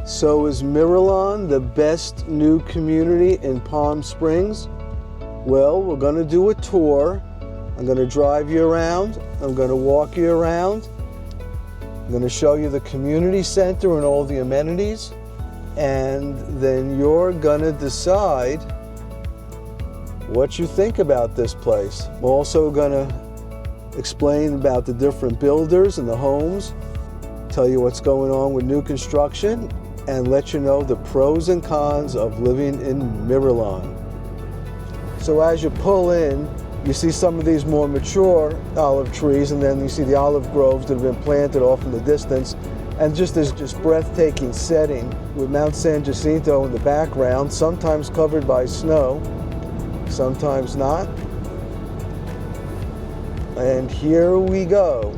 So is Miralon the best new community in Palm Springs? Well, we're going to do a tour. I'm going to drive you around. I'm going to walk you around. I'm going to show you the community center and all the amenities. And then you're going to decide what you think about this place. We're also going to explain about the different builders and the homes, tell you what's going on with new construction, and let you know the pros and cons of living in Miralon. So as you pull in, you see some of these more mature olive trees, and then you see the olive groves that have been planted off in the distance, and just this breathtaking setting with Mount San Jacinto in the background, sometimes covered by snow, sometimes not. And here we go.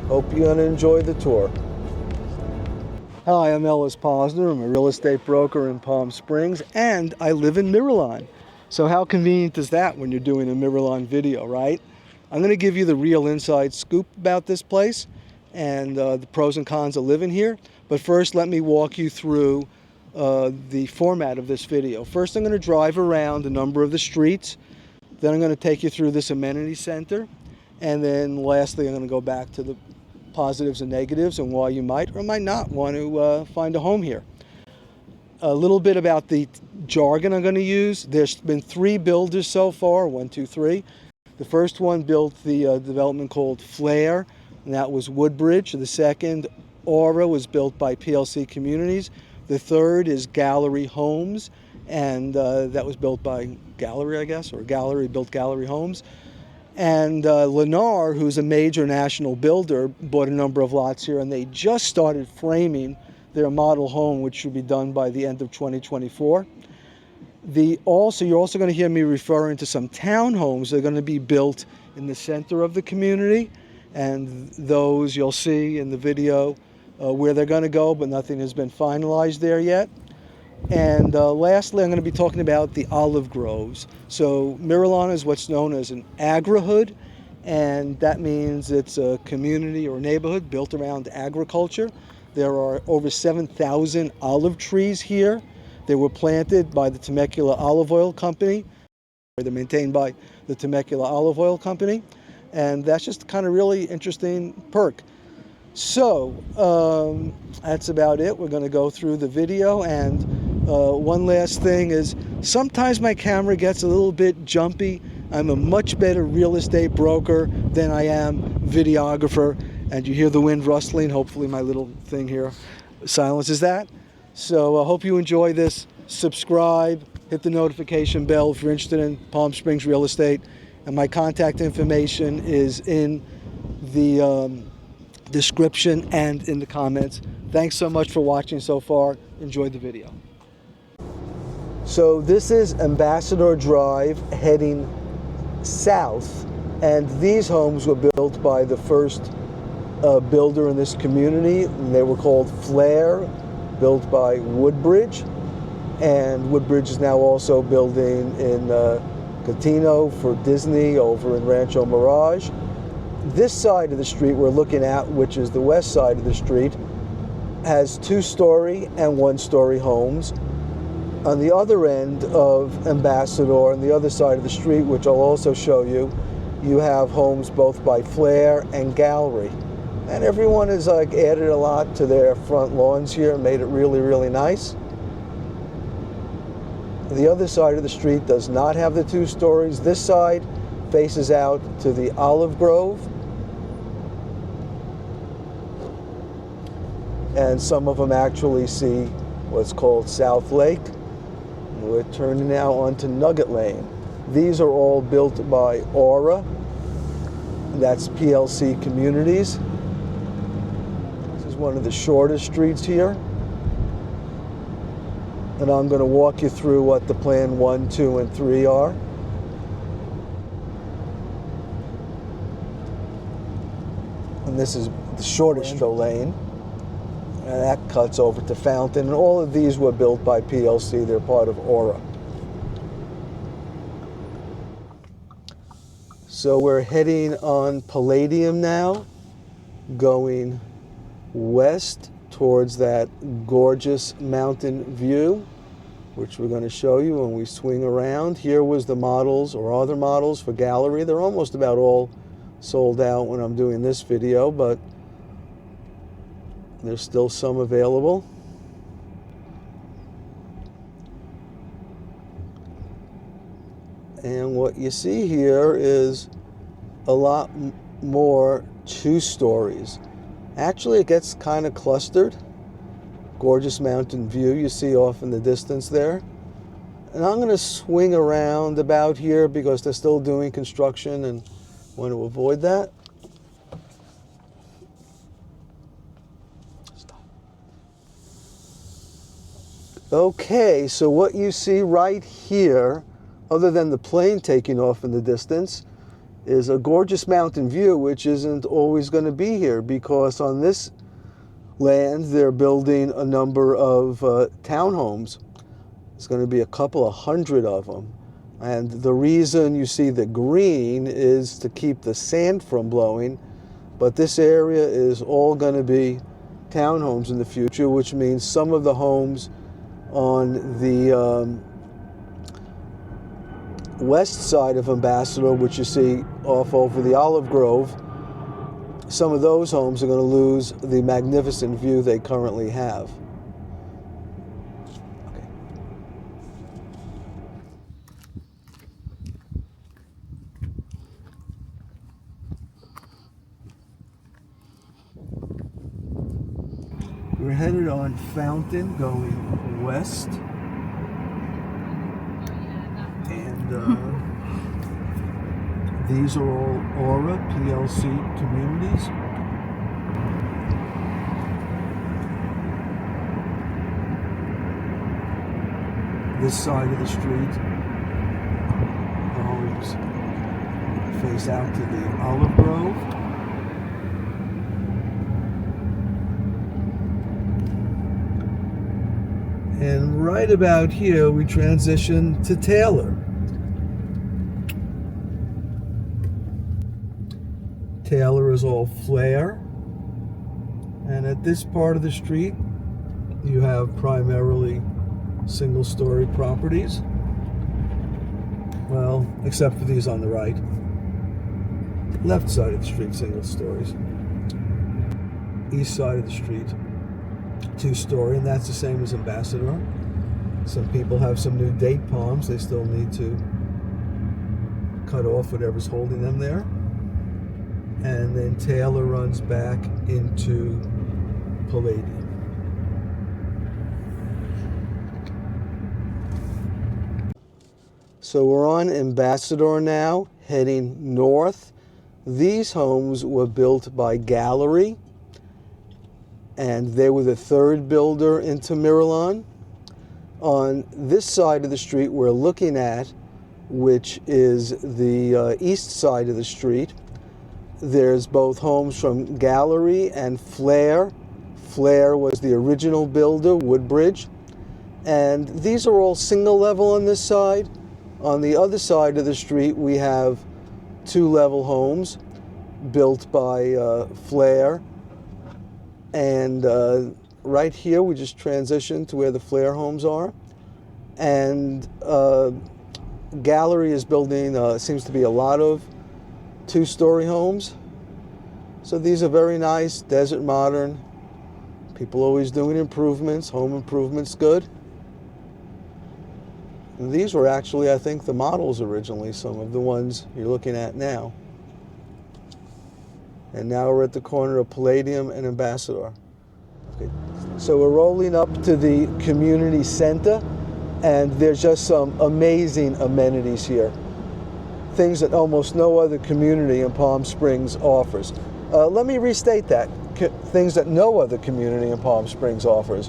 Hope you're going to enjoy the tour. Hi, I'm Ellis Posner. I'm a real estate broker in Palm Springs, and I live in Miralon. So how convenient is that when you're doing a Miralon video, right? I'm going to give you the real inside scoop about this place and the pros and cons of living here. But first, let me walk you through the format of this video. First, I'm going to drive around a number of the streets. Then I'm going to take you through this amenity center. And then lastly, I'm going to go back to the positives and negatives and why you might or might not want to find a home here. A little bit about the jargon I'm going to use. There's been 3 builders so far, 1, 2, 3. The first one built the development called Flair, and that was Woodbridge. The second, Aura, was built by PLC Communities. The third is Gallery Homes, and that was built by Gallery, I guess, or Gallery built Gallery Homes. And Lennar, who's a major national builder, bought a number of lots here, and they just started framing their model home, which should be done by the end of 2024. You're also going to hear me referring to some townhomes that are going to be built in the center of the community, and those you'll see in the video where they're going to go, but nothing has been finalized there yet. And lastly, I'm going to be talking about the olive groves. So Miralon is what's known as an agrihood, and that means it's a community or neighborhood built around agriculture. There are over 7,000 olive trees here. They were planted by the Temecula Olive Oil Company. They're maintained by the Temecula Olive Oil Company, and that's just kind of really interesting perk. So that's about it. We're going to go through the video, and one last thing is sometimes my camera gets a little bit jumpy. I'm a much better real estate broker than I am videographer, and you hear the wind rustling. Hopefully my little thing here silences that. So I hope you enjoy this. Subscribe, hit the notification bell if you're interested in Palm Springs real estate, and my contact information is in the description and in the comments. Thanks so much for watching so far. Enjoy the video. So this is Ambassador Drive heading south, and these homes were built by the first builder in this community, and they were called Flair, built by Woodbridge, and Woodbridge is now also building in Catino for Disney over in Rancho Mirage. This side of the street we're looking at, which is the west side of the street, has 2-story and 1-story homes. On the other end of Ambassador, on the other side of the street, which I'll also show you, you have homes both by Flair and Gallery. And everyone has added a lot to their front lawns here, made it really, really nice. The other side of the street does not have the 2 stories. This side faces out to the olive grove, and some of them actually see what's called South Lake. We're turning now onto Nugget Lane. These are all built by Aura. That's PLC Communities. This is one of the shortest streets here. And I'm going to walk you through what the plan 1, 2, and 3 are. And this is the shortest lane. And that cuts over to Fountain. And all of these were built by PLC. They're part of Aura. So we're heading on Palladium now, going west towards that gorgeous mountain view, which we're going to show you when we swing around. Here was the models or other models for gallery. They're almost about all sold out when I'm doing this video, but there's still some available. And what you see here is a lot more 2 stories. Actually, it gets kind of clustered. Gorgeous mountain view you see off in the distance there. And I'm going to swing around about here because they're still doing construction and want to avoid that. Okay, so what you see right here, other than the plane taking off in the distance, is a gorgeous mountain view, which isn't always going to be here because on this land they're building a number of townhomes. It's going to be a couple of hundred of them. And the reason you see the green is to keep the sand from blowing, but this area is all going to be townhomes in the future, which means some of the homes on the west side of Ambassador, which you see off over the Olive Grove, some of those homes are going to lose the magnificent view they currently have. Okay. We're headed on Fountain going west. These are all Aura PLC Communities. This side of the street, the homes face out to the Olive Grove. And right about here, we transition to Taylor. Taylor is all Flair, and at this part of the street you have primarily single-story properties, well, except for these on the right. Left side of the street, single stories. East side of the street, 2-story, and that's the same as Ambassador. Some people have some new date palms. They still need to cut off whatever's holding them there. And then Taylor runs back into Palladium. So we're on Ambassador now, heading north. These homes were built by Gallery, and they were the 3rd builder into Miralon. On this side of the street we're looking at, which is the east side of the street, there's both homes from Gallery and Flair. Flair was the original builder, Woodbridge. And these are all single level on this side. On the other side of the street, we have 2-level homes built by Flair. And right here, we just transitioned to where the Flair homes are. And Gallery is building, seems to be a lot of 2-story homes. So these are very nice, desert modern. People always doing improvements, home improvements, good. And these were actually, I think, the models originally, some of the ones you're looking at now. And now we're at the corner of Palladium and Ambassador. Okay. So we're rolling up to the community center, and there's just some amazing amenities here. Things that almost no other community in Palm Springs offers. Let me restate that. Things that no other community in Palm Springs offers.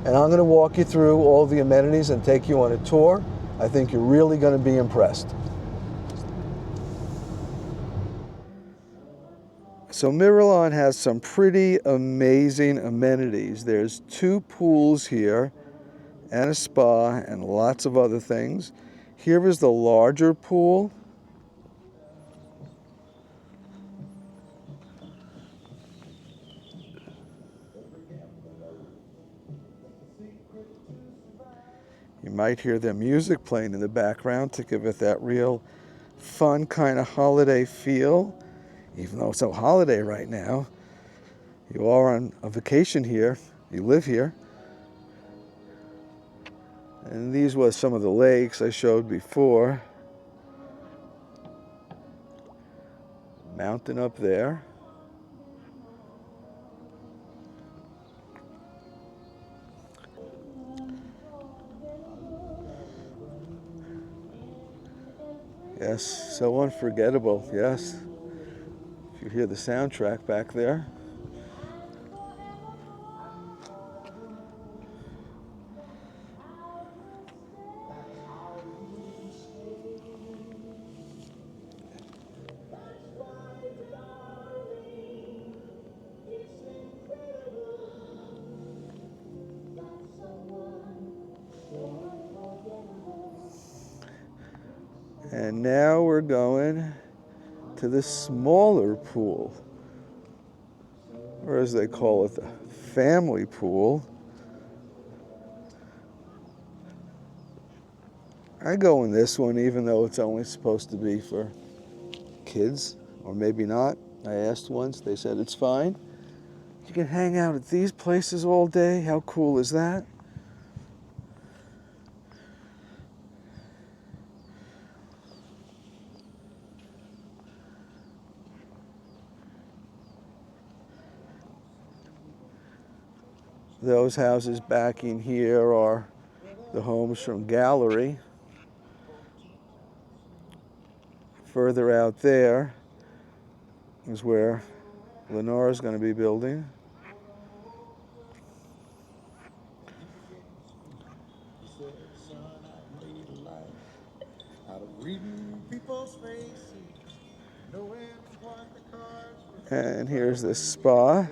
And I'm going to walk you through all the amenities and take you on a tour. I think you're really going to be impressed. So Miralon has some pretty amazing amenities. There's 2 pools here and a spa and lots of other things. Here is the larger pool. might hear their music playing in the background to give it that real fun kind of holiday feel. Even though it's a holiday right now, you are on a vacation here, you live here. And these were some of the lakes I showed before. Mountain up there. Yes, so unforgettable, yes. If you hear the soundtrack back there. And now we're going to the smaller pool, or as they call it, the family pool. I go in this one even though it's only supposed to be for kids, or maybe not. I asked once, they said it's fine. You can hang out at these places all day. How cool is that? Those houses back in here are the homes from Gallery. Further out there is where Lenore's going to be building. And here's the spa.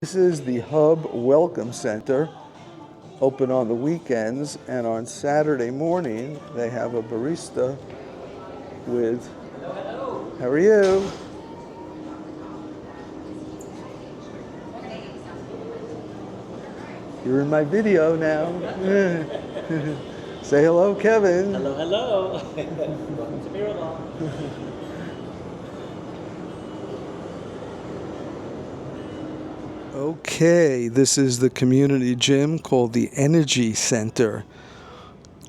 This is the Hub Welcome Center, open on the weekends, and on Saturday morning they have a barista with, how are you? You're in my video now. Say hello, Kevin. Hello, hello. Welcome to Miralon. Okay, this is the community gym called the Energy Center.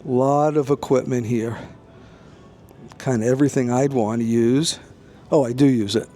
A lot of equipment here. Kind of everything I'd want to use. Oh, I do use it.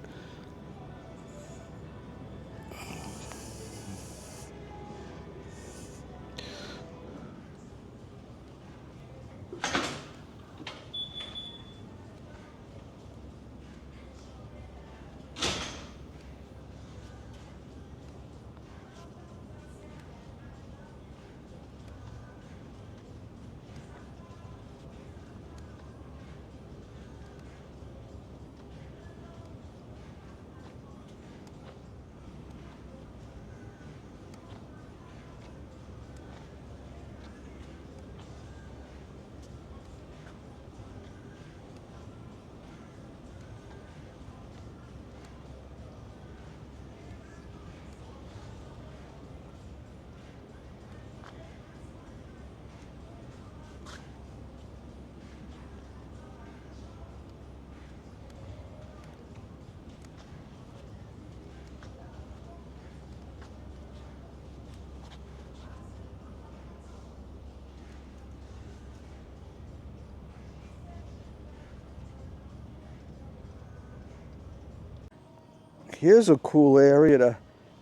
Here's a cool area to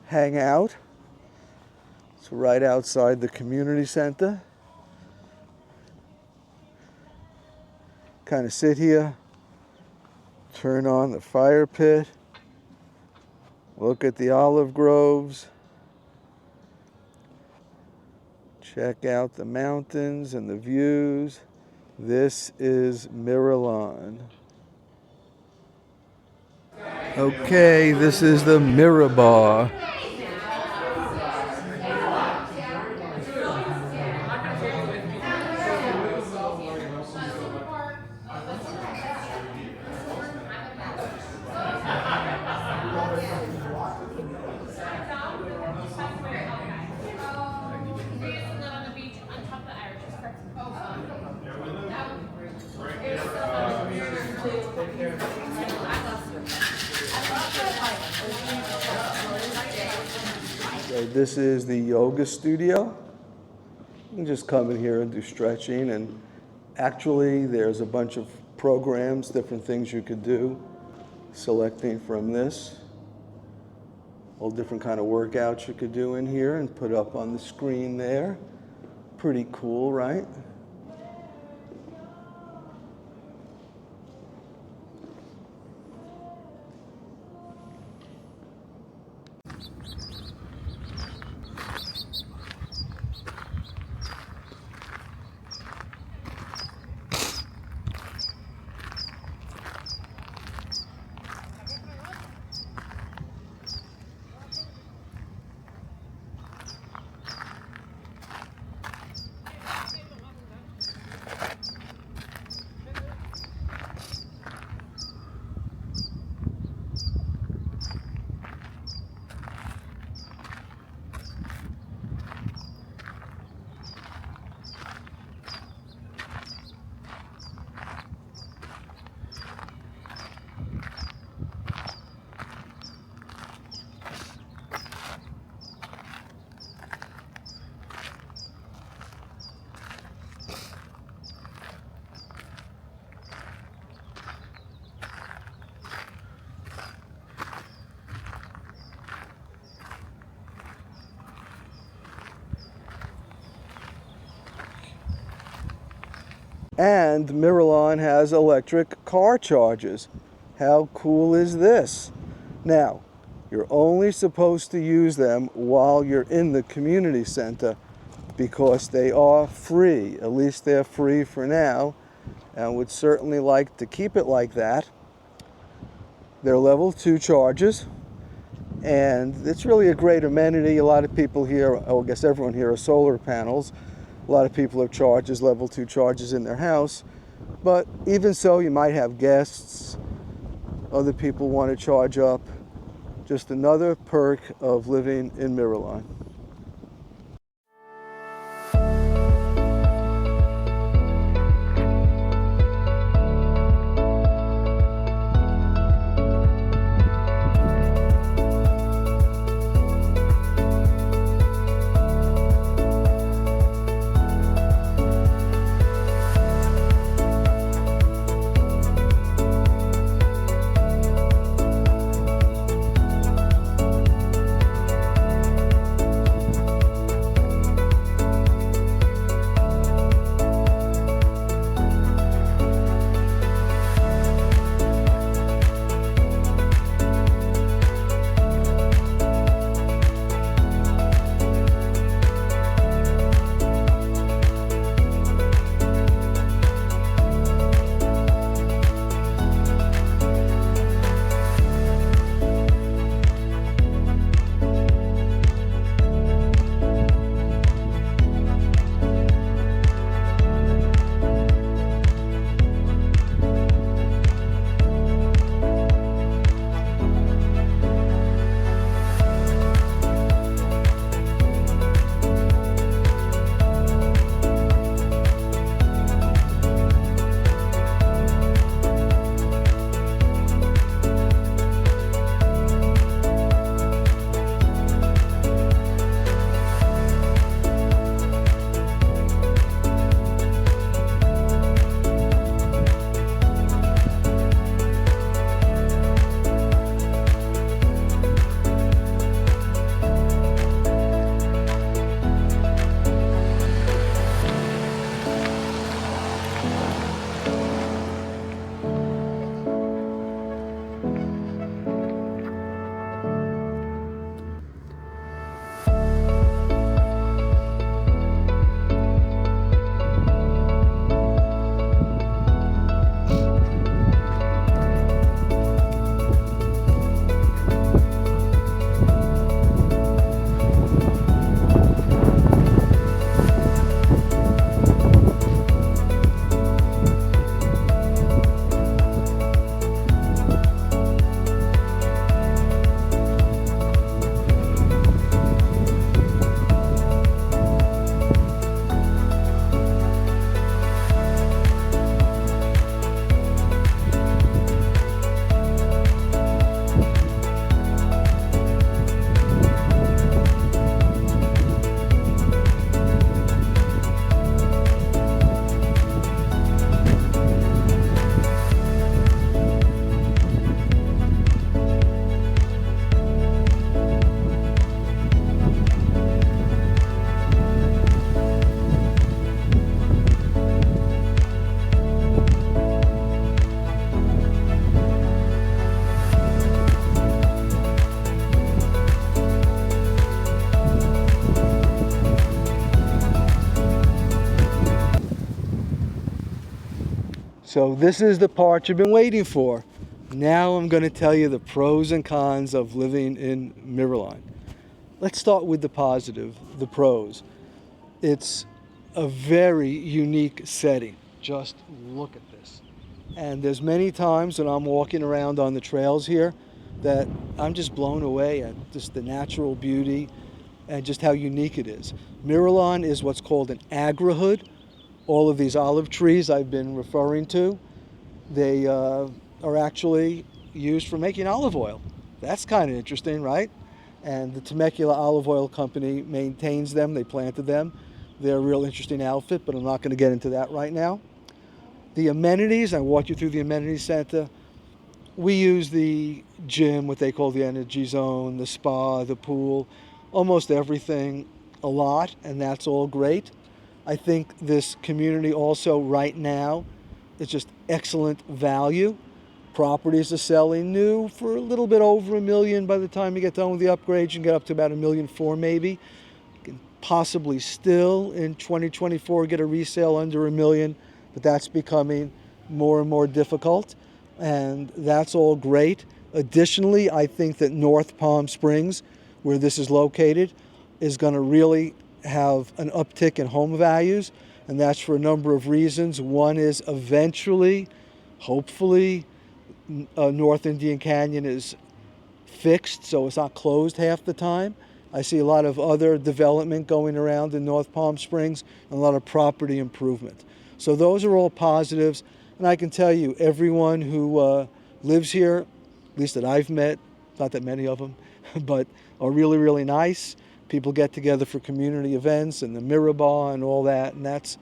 hang out. It's right outside the community center. Kind of sit here, turn on the fire pit, look at the olive groves, check out the mountains and the views. This is Miralon. Okay, this is the Mirabar. Okay, this is the yoga studio. You can just come in here and do stretching, and actually there's a bunch of programs, different things you could do, selecting from this. All different kind of workouts you could do in here and put up on the screen there. Pretty cool, right? And Miralon has electric car chargers. How cool is this? Now, you're only supposed to use them while you're in the community center because they are free. At least they're free for now, and would certainly like to keep it like that. They're level 2 chargers, and it's really a great amenity. A lot of people here, I guess everyone here, are solar panels. A lot of people have chargers, level 2 chargers in their house. But even so, you might have guests. Other people want to charge up. Just another perk of living in Miralon. So this is the part you've been waiting for. Now I'm going to tell you the pros and cons of living in Miralon. Let's start with the positive, the pros. It's a very unique setting. Just look at this. And there's many times when I'm walking around on the trails here that I'm just blown away at just the natural beauty and just how unique it is. Miralon is what's called an agri-hood. All of these olive trees I've been referring to, they are actually used for making olive oil. That's kind of interesting, right? And the Temecula Olive Oil Company maintains them. They planted them. They're a real interesting outfit, but I'm not going to get into that right now. The amenities, I walked you through the amenity center. We use the gym, what they call the energy zone, the spa, the pool, almost everything a lot, and that's all great. I think this community also right now is just excellent value. Properties are selling new for a little bit over $1 million. By the time you get done with the upgrades, you can get up to about $1.4 million maybe. You can possibly still in 2024 get a resale under $1 million, but that's becoming more and more difficult, and that's all great. Additionally, I think that North Palm Springs, where this is located, is going to really have an uptick in home values, and that's for a number of reasons. One is eventually, hopefully, North Indian Canyon is fixed, so it's not closed half the time. I see a lot of other development going around in North Palm Springs and a lot of property improvement. So those are all positives, and I can tell you, everyone who lives here, at least that I've met, not that many of them, but are really, really nice. People get together for community events and the Mirror Bar and all that, and that's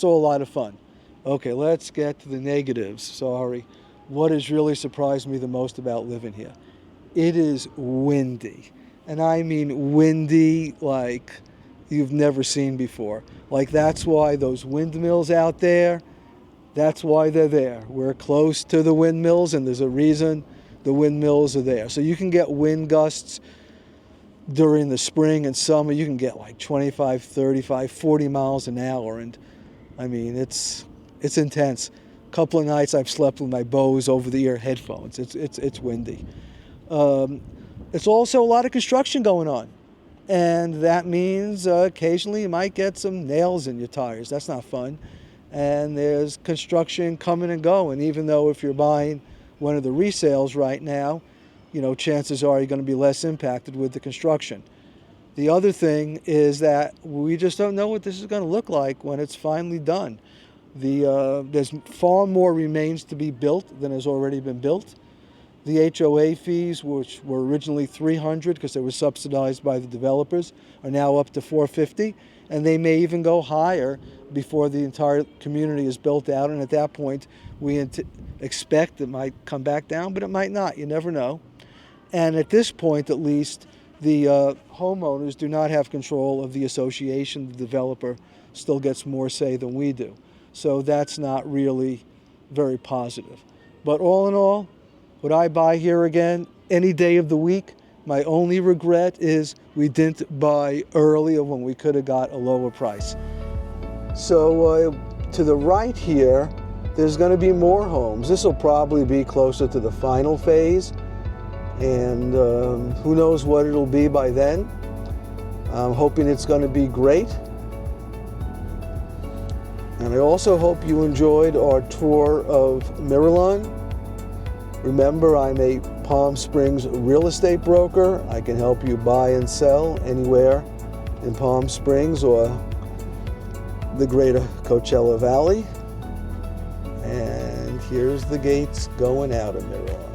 all a lot of fun. Okay, let's get to the negatives. Sorry. What has really surprised me the most about living here? It is windy. And I mean windy like you've never seen before. Like that's why those windmills out there, that's why they're there. We're close to the windmills, and there's a reason the windmills are there. So you can get wind gusts during the spring and summer. You can get like 25, 35, 40 miles an hour. And I mean, it's intense. Couple of nights I've slept with my Bose over-the-ear headphones. It's windy. It's also a lot of construction going on, and that means occasionally you might get some nails in your tires. That's not fun. And there's construction coming and going. Even though if you're buying one of the resales right now, you know, chances are you're going to be less impacted with the construction. The other thing is that we just don't know what this is going to look like when it's finally done. There's far more remains to be built than has already been built. The HOA fees, which were originally $300 because they were subsidized by the developers, are now up to $450, and they may even go higher before the entire community is built out. And at that point, we expect it might come back down, but it might not. You never know. And at this point, at least, the homeowners do not have control of the association. The developer still gets more say than we do. So that's not really very positive. But all in all, would I buy here again any day of the week? My only regret is we didn't buy earlier when we could have got a lower price. So to the right here, there's going to be more homes. This will probably be closer to the final phase, and who knows what it'll be by then. I'm hoping it's going to be great. And I also hope you enjoyed our tour of Miralon. Remember, I'm a Palm Springs real estate broker. I can help you buy and sell anywhere in Palm Springs or the greater Coachella Valley. And here's the gates going out of Miralon.